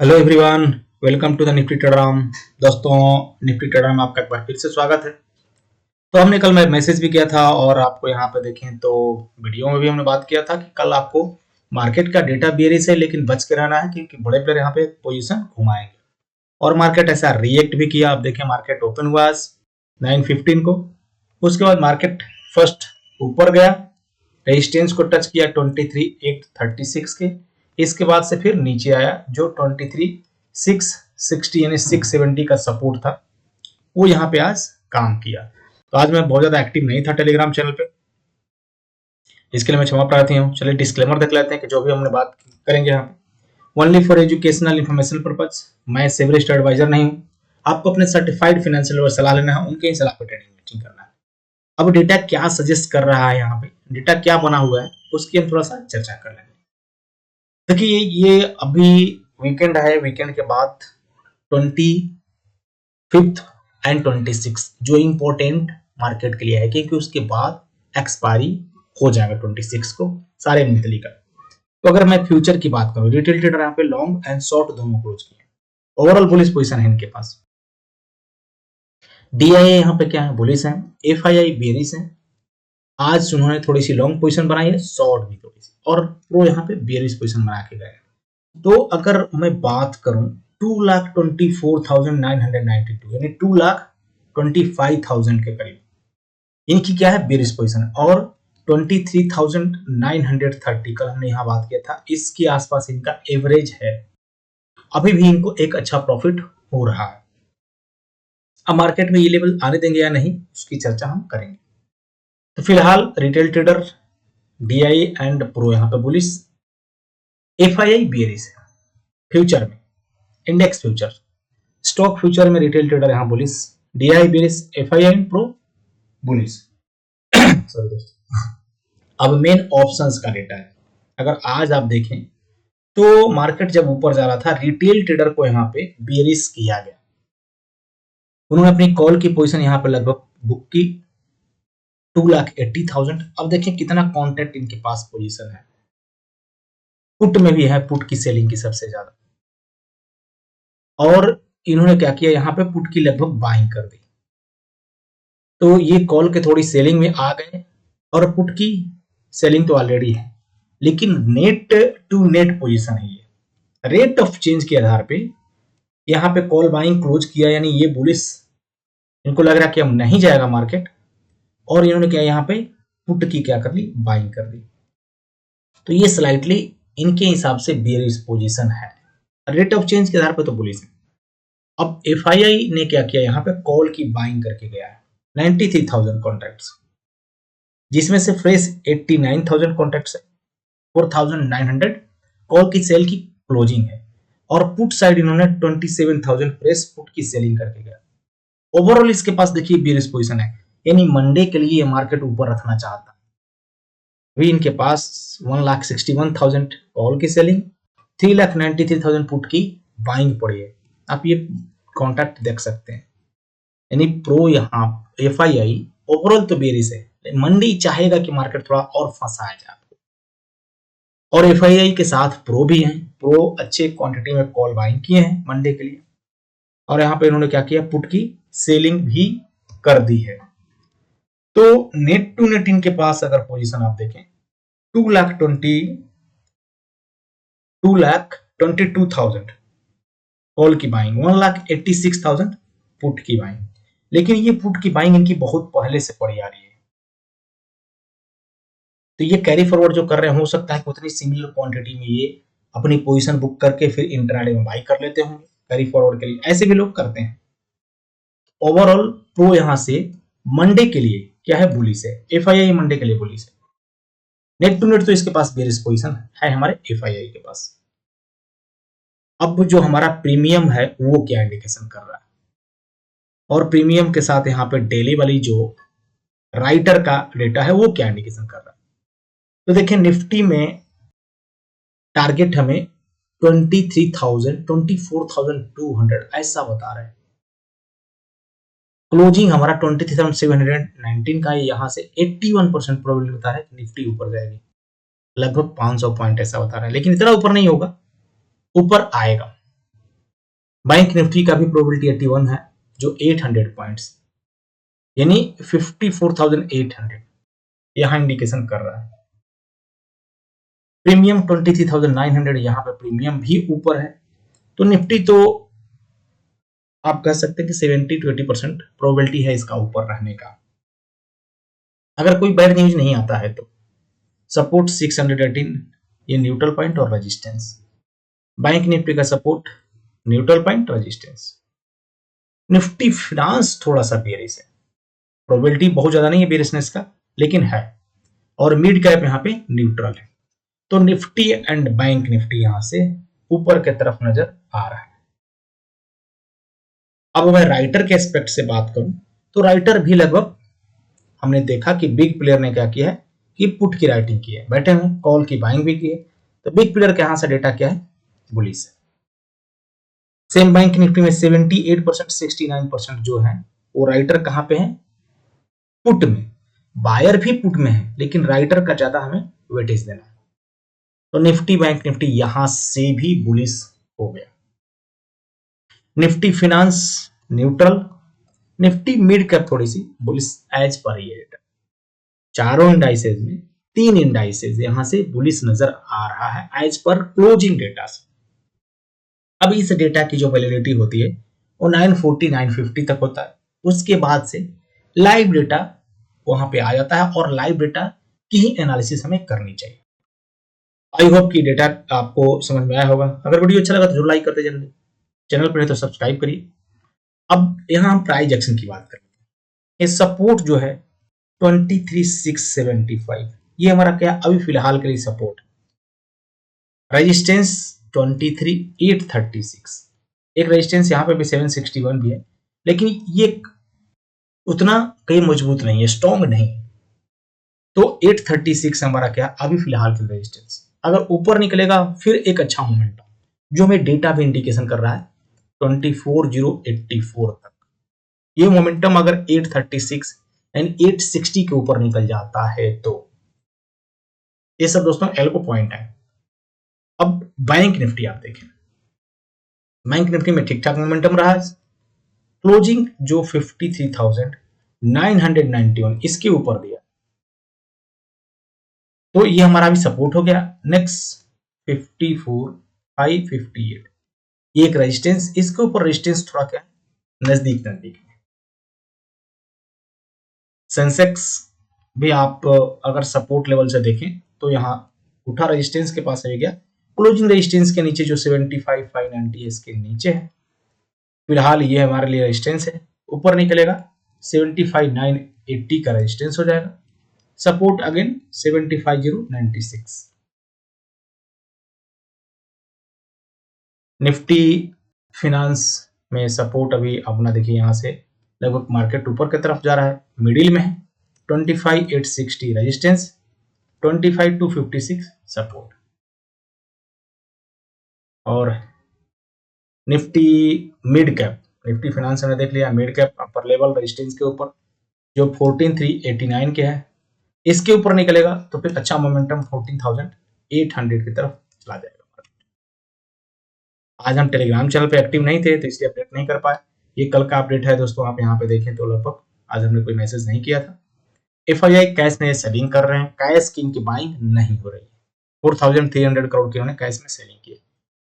Hello everyone, welcome to the Nifty trader. दोस्तों, Nifty trader में आपका एक बार फिर से स्वागत है। तो हमने कल मैसेज भी किया था और आपको यहाँ पे देखें तो वीडियो में भी हमने बात किया था कि कल आपको मार्केट का डेटा बेरिश है, लेकिन बच के रहना है क्योंकि बड़े प्लेयर यहाँ पे पोजीशन घुमाएंगे। और मार्केट ऐसा रिएक्ट भी किया। आप देखें, मार्केट ओपन हुआ 9:15 को। उसके बाद मार्केट फर्स्ट ऊपर गया, रेजिस्टेंस को टच किया 23,836 के। इसके बाद से फिर नीचे आया जो 23,660 यानी 670 का सपोर्ट था, वो यहाँ पे आज काम किया। तो आज मैं बहुत ज्यादा एक्टिव नहीं था टेलीग्राम चैनल पे, इसके लिए मैं क्षमा प्रार्थी हूँ। चलिए डिस्क्लेमर देख लेते हैं कि जो भी हमने बात करेंगे यहाँ पे only for educational information purpose. मैं सेवरेस्ट एडवाइजर नहीं हूँ। आपको अपने सर्टिफाइड फाइनेंशियल सलाह लेना है, उनके ही सलाह पर ट्रेडिंग मीटिंग करना है। अब डेटा क्या सजेस्ट कर रहा है, यहाँ पे डेटा क्या बना हुआ है, उसकी हम थोड़ा सा चर्चा कर लेंगे। देखिए, ये अभी वीकेंड है। वीकेंड के बाद 25 एंड 26 जो इंपॉर्टेंट मार्केट के लिए है, क्योंकि उसके बाद एक्सपायरी हो जाएगा 26 को सारे मंथली का। तो अगर मैं फ्यूचर की बात करूं, रिटेल ट्रेडर यहाँ पे लॉन्ग एंड शॉर्ट दोनों क्लोज किए। ओवरऑल बुलिश पोजीशन है इनके पास। डीआईए यहाँ पे क्या है, बुलिश है। एफआईआई बेरिश है। आज उन्होंने थोड़ी सी लॉन्ग पोजीशन बनाई है, शॉर्ट भी थोड़ी सी, और प्रो यहाँ पे बेरिश पोजीशन बना के गए। तो अगर मैं बात करूं 2,24,992 यानी 2,25,000 के करीब इनकी क्या है, बेरिश पोजीशन। और 23,930 कल हमने यहाँ बात किया था, इसके आसपास इनका एवरेज है। अभी भी इनको एक अच्छा प्रॉफिट हो रहा है। अब मार्केट में ये लेवल आने देंगे या नहीं, उसकी चर्चा हम करेंगे। तो फिलहाल retail trader, DI and pro यहाँ पे बुलिश, एफआईआई बेरिश है। फ्यूचर में इंडेक्स फ्यूचर, स्टॉक फ्यूचर में रिटेल ट्रेडर यहाँ bullish, DI bearish, FII pro bullish. Sorry दोस्तों। अब मेन ऑप्शंस का डेटा है। अगर आज आप देखें तो मार्केट जब ऊपर जा रहा था, रिटेल ट्रेडर को यहाँ पे बेरिश किया गया। उन्होंने अपनी कॉल की पोजीशन यहाँ पे लगभग बुक की 2,80,000। अब देखें कितना कॉन्ट्रैक्ट इनके पास पोजीशन है। पुट में भी है, पुट की सेलिंग की सबसे ज्यादा। और इन्होंने क्या किया, यहाँ पे पुट की लगभग बाइंग कर दी। तो ये कॉल के थोड़ी सेलिंग में आ गए, और पुट की सेलिंग तो ऑलरेडी है, लेकिन नेट टू नेट पोजीशन है ये। रेट ऑफ चेंज के आधार पे यहाँ पे कॉल बाइंग क्लोज किया, यानी ये बुलिश, इनको लग रहा कि अब नहीं जाएगा मार्केट, और इन्होंने क्या यहाँ पे पुट की क्या कर ली, बाइंग कर दी। तो ये स्लाइटली इनके हिसाब से बेयरिश पोजीशन है। रेट ऑफ चेंज के आधार पे तो बुलिश है। अब एफआईआई ने क्या किया, यहाँ पे कॉल की बाइंग करके गया है 93,000 कॉन्ट्रैक्ट्स, जिसमें से फ्रेश 89,000 कॉन्ट्रैक्ट्स है। 4,900 कॉल की सेल की क्लोजिंग है, और पुट साइड इन्होंने 27,000 फ्रेश पुट की सेलिंग करके गया। ओवरऑल इसके पास देखिए बेयरिश पोजीशन है, यानी मंडे के लिए ये मार्केट ऊपर रखना चाहता है। अभी इनके पास 1,61,000 कॉल की सेलिंग, 3,93,000 पुट की बाइंग पड़ी है। आप ये कॉन्ट्रैक्ट देख सकते हैं। यानी प्रो यहाँ एफआईआई ओवरऑल तो बेरिश है, मंडी चाहेगा कि मार्केट थोड़ा और फंसाया जाए। और एफआईआई के साथ प्रो भी हैं। प्रो अच्छे क्वांटिटी में कॉल बाइंग किए हैं मंडे के लिए, और यहाँ पे इन्होंने क्या किया, पुट की सेलिंग भी कर दी है। तो नेट टू नेट इनके पास अगर पोजीशन आप देखें 2,22,000 कॉल की बाइंग, 1,86,000 पुट की बाइंग। लेकिन ये पुट की बाइंग इनकी बहुत पहले से पड़ी आ रही है। तो ये कैरी फॉरवर्ड जो कर रहे हैं, हो सकता है कि उतनी सिमिलर क्वांटिटी में ये अपनी पोजीशन बुक करके फिर इंट्राडे में बाई कर लेते होंगे कैरी फॉरवर्ड के लिए। ऐसे भी लोग करते हैं। ओवरऑल प्रो यहां से मंडे के लिए क्या है, बुलिश है। एफआईआई मंडे के लिए बुलिश है। नेट टू नेट तो इसके पास बेरिश पोजीशन है हमारे एफआईआई के पास। अब जो हमारा प्रीमियम है वो क्या इंडिकेशन कर रहा है, और प्रीमियम के साथ यहाँ पे डेली वाली जो राइटर का डेटा है वो क्या इंडिकेशन कर रहा है। तो देखिए, निफ्टी में टारगेट हमें 23,000 24,200 ऐसा बता रहे हैं। क्लोजिंग हमारा 23,719 का है। यहाँ से 81% प्रोबेबिलिटी बता रहा है कि निफ्टी ऊपर जाएगी, लगभग 500 पॉइंट ऐसा बता रहा है। लेकिन इतना ऊपर नहीं होगा, ऊपर आएगा। बैंक निफ्टी का भी प्रोबेबिलिटी 81 है, जो 800 पॉइंट्स यानी 54,800 यहां इंडिकेशन कर रहा है। प्रीमियम 23,900, यहां पे प्रीमियम भी ऊपर है। तो निफ्टी तो आप कह सकते हैं कि 70 to 80% प्रोबेबिलिटी है इसका ऊपर रहने का, अगर कोई बैड न्यूज नहीं आता है तो। सपोर्ट 618, ये न्यूट्रल पॉइंट और रेजिस्टेंस। बैंक निफ्टी का support neutral point, resistance. Nifty finance थोड़ा सा बेरिश है, प्रोबेबिलिटी बहुत ज्यादा नहीं है बेरिशनेस का, लेकिन है, और मिड कैप यहाँ पे न्यूट्रल है। तो निफ्टी एंड बैंक निफ्टी यहां से ऊपर की तरफ नजर आ रहा है। अब मैं राइटर के एस्पेक्ट से बात करूं तो राइटर भी लगभग हमने देखा कि बिग प्लेयर ने क्या किया है कि पुट की राइटिंग की है, बैठे हुए कॉल की बाइंग भी की है। तो बिग प्लेयर के यहां से डेटा क्या है, बुलिश है। सेम बैंक निफ्टी में 78%, 69% जो है वो राइटर कहां पे है, पुट में। बायर भी पुट में है, लेकिन राइटर का ज्यादा हमें वेटेज देना है। तो निफ्टी बैंक निफ्टी यहां से भी बुलिश हो गया। Nifty finance neutral, Nifty mid cap थोड़ी सी बुलिश एज पर ये डेटा। चारों इंडाइसेज में 3 इंडाइसेज यहां से बुलिश नजर आ रहा है एज पर क्लोजिंग डेटा से। अब इस डेटा की जो वैलिडिटी होती है वो 940 950 तक होता है। उसके बाद से लाइव डेटा वहां पे आ जाता है, और लाइव डेटा की ही एनालिसिस हमें करनी चाहिए। आई होप कि डेटा आपको समझ में आया होगा। अगर वीडियो अच्छा लगा तो जरूर लाइक करते जाइए, चैनल पर है तो सब्सक्राइब करिए। अब यहाँ हम प्राइस एक्शन की बात करें। ये सपोर्ट जो है 23,675, ये हमारा क्या अभी फिलहाल के लिए सपोर्ट। रेजिस्टेंस 23,836, एक रेजिस्टेंस यहाँ पे भी 761 भी है, लेकिन ये उतना कहीं मजबूत नहीं है, स्ट्रॉन्ग नहीं। तो 836 हमारा क्या अभी फिलहाल के रेजिस्टेंस। अगर ऊपर निकलेगा फिर एक अच्छा मोमेंटम, जो हमें डेटा भी इंडिकेशन कर रहा है 24,084 तक। ये मोमेंटम अगर 836 एंड 860 के ऊपर निकल जाता है तो ये सब दोस्तों एल को पॉइंट है। अब बैंक निफ्टी आप देखें, बैंक निफ्टी में ठीक ठाक मोमेंटम रहा है। क्लोजिंग जो 53,991 इसके ऊपर दिया, तो ये हमारा भी सपोर्ट हो गया। नेक्स्ट 54,558, ये एक रेजिस्टेंस, इसके ऊपर रेजिस्टेंस थोड़ा क्या नजदीक नजदीक है। सेंसेक्स भी आप अगर सपोर्ट लेवल से देखें तो यहाँ उठा रेजिस्टेंस के पास है गया, क्लोजिंग रेजिस्टेंस के नीचे जो 75,590 है इसके नीचे है। फिलहाल ये हमारे लिए रेजिस्टेंस है, ऊपर निकलेगा 75,980 का रेजिस्टेंस हो जाएगा। Support again 75,096। निफ्टी फिनांस में सपोर्ट अभी अपना देखिए यहां से लगभग मार्केट ऊपर की तरफ जा रहा है, मिडिल में है 25,860 रेजिस्टेंस, 25,256 सपोर्ट। और Nifty mid cap, Nifty finance हमने देख लिया, mid cap upper level resistance के ऊपर जो 14,389 के है, इसके ऊपर निकलेगा तो फिर अच्छा मोमेंटम 14,800 की तरफ चला जाएगा। आज हम टेलीग्राम चैनल पे एक्टिव नहीं थे तो इसलिए अपडेट नहीं कर पाए। ये कल का अपडेट है दोस्तों, आप यहाँ पे देखें तो लगभग आज हमने कोई मैसेज नहीं किया था। एफआईआई कैश में सेलिंग कर रहे हैं, कैश की इनकी बाइंग नहीं हो रही है। 4,300 करोड़ की उन्होंने कैश में सेलिंग की है।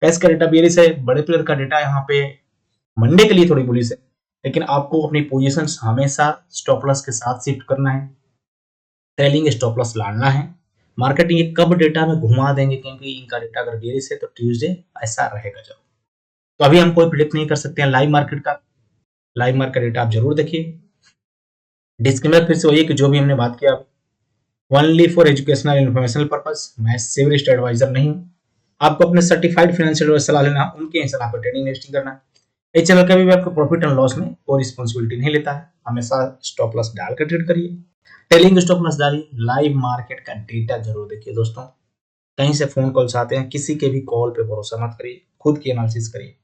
कैश का डेटा बेरिश है, बड़े प्लेयर का डेटा यहाँ पे मंडे के लिए थोड़ी बुलिश है, लेकिन आपको अपनी पोजीशन हमेशा स्टॉप लॉस के साथ शिफ्ट करना है, ट्रेलिंग स्टॉप लॉस लाना है। मार्केट ये कब डेटा में घुमा देंगे, क्योंकि इनका डेटा अगर बेरिश है तो ट्यूसडे ऐसा रहेगा जरूर। तो अभी हम कोई प्रिडिक्ट नहीं कर सकते हैं लाइव मार्केट का। लाइव मार्केट डेटा आप जरूर देखिए। डिस्क्लेमर फिर से वही कि जो भी हमने बात किया only for educational informational purpose, मैं सेवरिस्ट एडवाइजर नहीं हूं। आपको अपने सर्टिफाइड फाइनेंशियल सलाह लेना, उनके सलाह पर ट्रेडिंग इन्वेस्टिंग करना। इस चैनल कभी भी आपको प्रॉफिट एंड लॉस में कोई रिस्पॉन्सिबिलिटी नहीं लेता है, हमेशा स्टॉप लॉस डालकर ट्रेड करिए, टेलिंग स्टॉप लॉस डालिए, लाइव मार्केट का डेटा जरूर देखिए दोस्तों। कहीं से फोन कॉल्स आते हैं, किसी के भी कॉल पे भरोसा मत करिए, खुद की एनालिसिस करिए।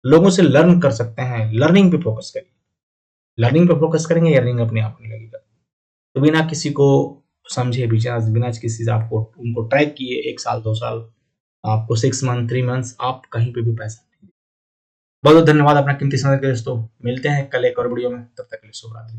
लोगों से लर्न कर सकते हैं, लर्निंग पे फोकस करिए। लर्निंग पे फोकस करेंगे, अर्निंग अपने आप होने लगेगा। तो बिना किसी को समझे, बिना किसी से आपको उनको ट्रैक किए 1 साल 2 साल, आपको 6 मंथ 3 मंथ्स आप कहीं पे भी पैसा नहीं, बहुत बहुत धन्यवाद अपना कीमती समय के लिए दोस्तों। मिलते हैं कल एक और वीडियो में, तब तक के लिए शुभ रात्रि।